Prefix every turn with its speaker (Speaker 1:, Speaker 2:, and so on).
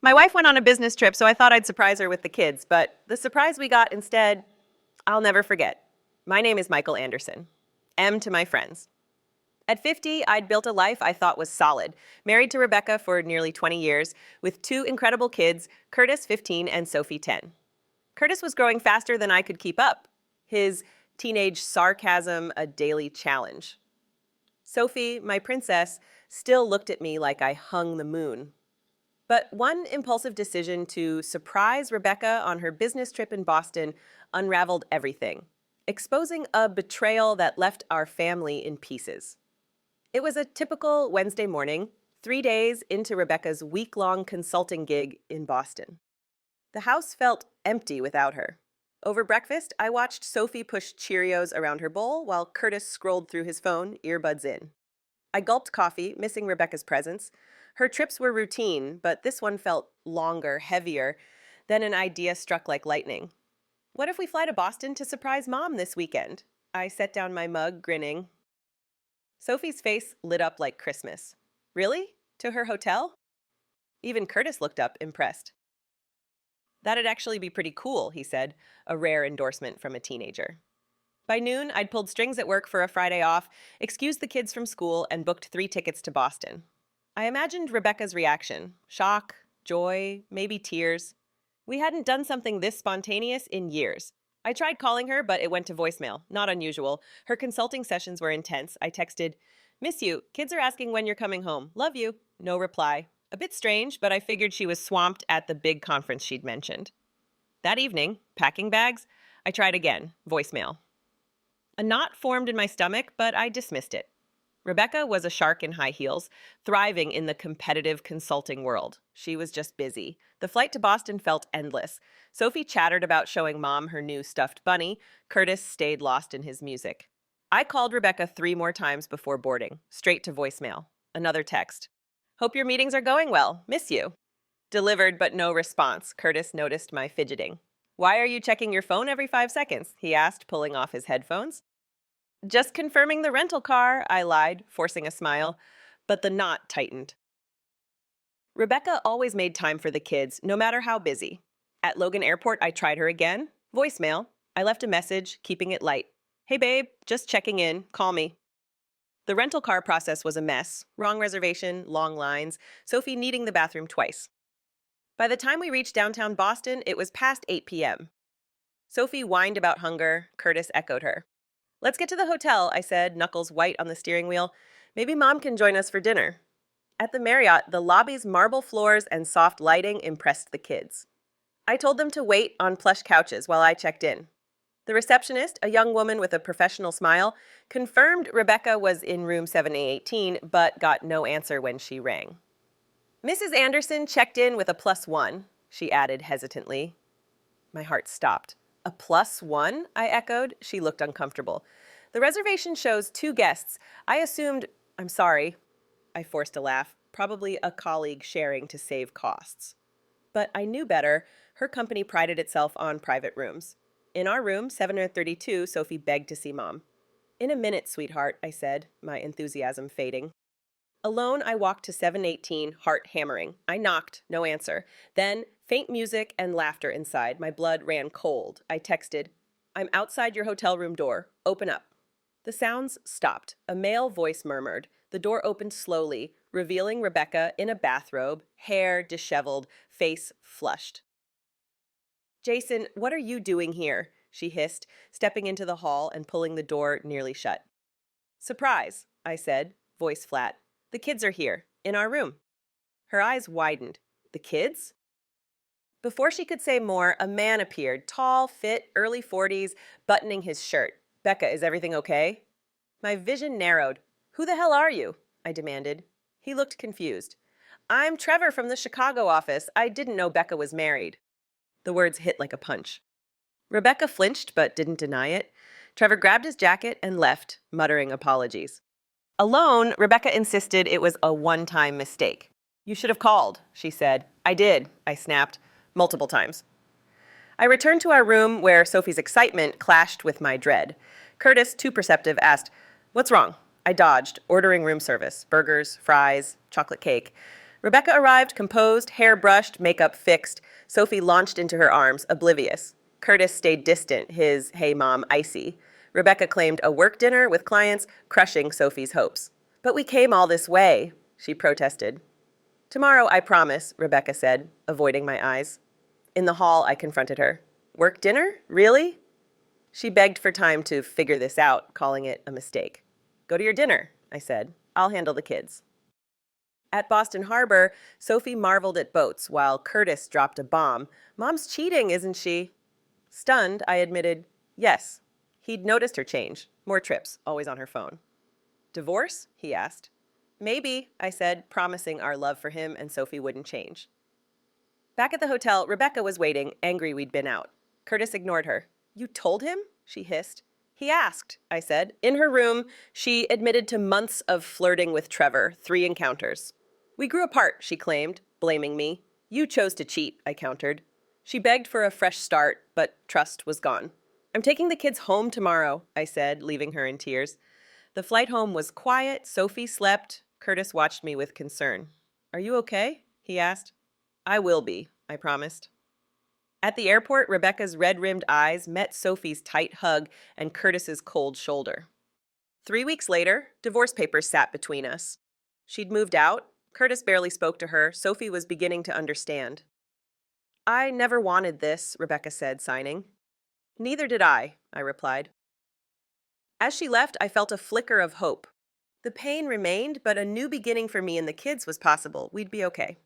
Speaker 1: My wife went on a business trip, so I thought I'd surprise her with the kids, but the surprise we got instead, I'll never forget. My name is Michael Anderson. M to my friends. At 50, I'd built a life I thought was solid, married to Rebecca for nearly 20 years, with two incredible kids, Curtis, 15, and Sophie, 10. Curtis was growing faster than I could keep up. His teenage sarcasm a daily challenge. Sophie, my princess, still looked at me like I hung the moon. But one impulsive decision to surprise Rebecca on her business trip in Boston unraveled everything, exposing a betrayal that left our family in pieces. It was a typical Wednesday morning, 3 days into Rebecca's week-long consulting gig in Boston. The house felt empty without her. Over breakfast, I watched Sophie push Cheerios around her bowl while Curtis scrolled through his phone, earbuds in. I gulped coffee, missing Rebecca's presence. Her trips were routine, but this one felt longer, heavier. Then an idea struck like lightning. What if we fly to Boston to surprise Mom this weekend? I set down my mug, grinning. Sophie's face lit up like Christmas. Really? To her hotel? Even Curtis looked up, impressed. That'd actually be pretty cool, he said, a rare endorsement from a teenager. By noon, I'd pulled strings at work for a Friday off, excused the kids from school, and booked 3 tickets to Boston. I imagined Rebecca's reaction. Shock, joy, maybe tears. We hadn't done something this spontaneous in years. I tried calling her, but it went to voicemail. Not unusual. Her consulting sessions were intense. I texted, "Miss you. Kids are asking when you're coming home. Love you." No reply. A bit strange, but I figured she was swamped at the big conference she'd mentioned. That evening, packing bags, I tried again. Voicemail. A knot formed in my stomach, but I dismissed it. Rebecca was a shark in high heels, thriving in the competitive consulting world. She was just busy. The flight to Boston felt endless. Sophie chattered about showing Mom her new stuffed bunny. Curtis stayed lost in his music. I called Rebecca 3 more times before boarding, straight to voicemail. Another text. "Hope your meetings are going well. Miss you." Delivered, but no response. Curtis noticed my fidgeting. "Why are you checking your phone every 5 seconds?" he asked, pulling off his headphones. "Just confirming the rental car," I lied, forcing a smile, but the knot tightened. Rebecca always made time for the kids, no matter how busy. At Logan Airport, I tried her again. Voicemail. I left a message, keeping it light. "Hey babe, just checking in. Call me." The rental car process was a mess. Wrong reservation, long lines, Sophie needing the bathroom twice. By the time we reached downtown Boston, it was past 8 p.m. Sophie whined about hunger. Curtis echoed her. "Let's get to the hotel," I said, knuckles white on the steering wheel. "Maybe Mom can join us for dinner." At the Marriott, the lobby's marble floors and soft lighting impressed the kids. I told them to wait on plush couches while I checked in. The receptionist, a young woman with a professional smile, confirmed Rebecca was in room 718, but got no answer when she rang. "Mrs. Anderson checked in with a +1, she added hesitantly. My heart stopped. "A +1? I echoed. She looked uncomfortable. "The reservation shows 2 guests. I assumed—" "I'm sorry." I forced a laugh, probably a colleague sharing to save costs. But I knew better. Her company prided itself on private rooms. In our room, 732, Sophie begged to see Mom. "In a minute, sweetheart," I said, my enthusiasm fading. Alone, I walked to 718, heart hammering. I knocked, no answer. Then, faint music and laughter inside. My blood ran cold. I texted, "I'm outside your hotel room door. Open up." The sounds stopped. A male voice murmured. The door opened slowly, revealing Rebecca in a bathrobe, hair disheveled, face flushed. "Jason, what are you doing here?" she hissed, stepping into the hall and pulling the door nearly shut. "Surprise," I said, voice flat. "The kids are here, in our room." Her eyes widened. "The kids?" Before she could say more, a man appeared, tall, fit, early 40s, buttoning his shirt. "Becca, is everything okay?" My vision narrowed. "Who the hell are you?" I demanded. He looked confused. "I'm Trevor from the Chicago office. I didn't know Becca was married." The words hit like a punch. Rebecca flinched, but didn't deny it. Trevor grabbed his jacket and left, muttering apologies. Alone, Rebecca insisted it was a one-time mistake. "You should have called," she said. "I did," I snapped, multiple times. I returned to our room where Sophie's excitement clashed with my dread. Curtis, too perceptive, asked, "What's wrong?" I dodged, ordering room service, burgers, fries, chocolate cake. Rebecca arrived, composed, hair brushed, makeup fixed. Sophie launched into her arms, oblivious. Curtis stayed distant, his "Hey Mom" icy. Rebecca claimed a work dinner with clients, crushing Sophie's hopes. "But we came all this way," she protested. "Tomorrow, I promise," Rebecca said, avoiding my eyes. In the hall, I confronted her. "Work dinner? Really?" She begged for time to figure this out, calling it a mistake. "Go to your dinner," I said. "I'll handle the kids." At Boston Harbor, Sophie marveled at boats while Curtis dropped a bomb. "Mom's cheating, isn't she?" Stunned, I admitted, yes. He'd noticed her change. More trips, always on her phone. "Divorce?" he asked. "Maybe," I said, promising our love for him and Sophie wouldn't change. Back at the hotel, Rebecca was waiting, angry we'd been out. Curtis ignored her. "You told him?" she hissed. "He asked," I said. In her room, she admitted to months of flirting with Trevor, 3 encounters. "We grew apart," she claimed, blaming me. "You chose to cheat," I countered. She begged for a fresh start, but trust was gone. "I'm taking the kids home tomorrow," I said, leaving her in tears. The flight home was quiet, Sophie slept. Curtis watched me with concern. "Are you okay?" he asked. "I will be," I promised. At the airport, Rebecca's red-rimmed eyes met Sophie's tight hug and Curtis's cold shoulder. 3 weeks later, divorce papers sat between us. She'd moved out. Curtis barely spoke to her. Sophie was beginning to understand. "I never wanted this," Rebecca said, signing. "Neither did I," I replied. As she left, I felt a flicker of hope. The pain remained, but a new beginning for me and the kids was possible. We'd be okay.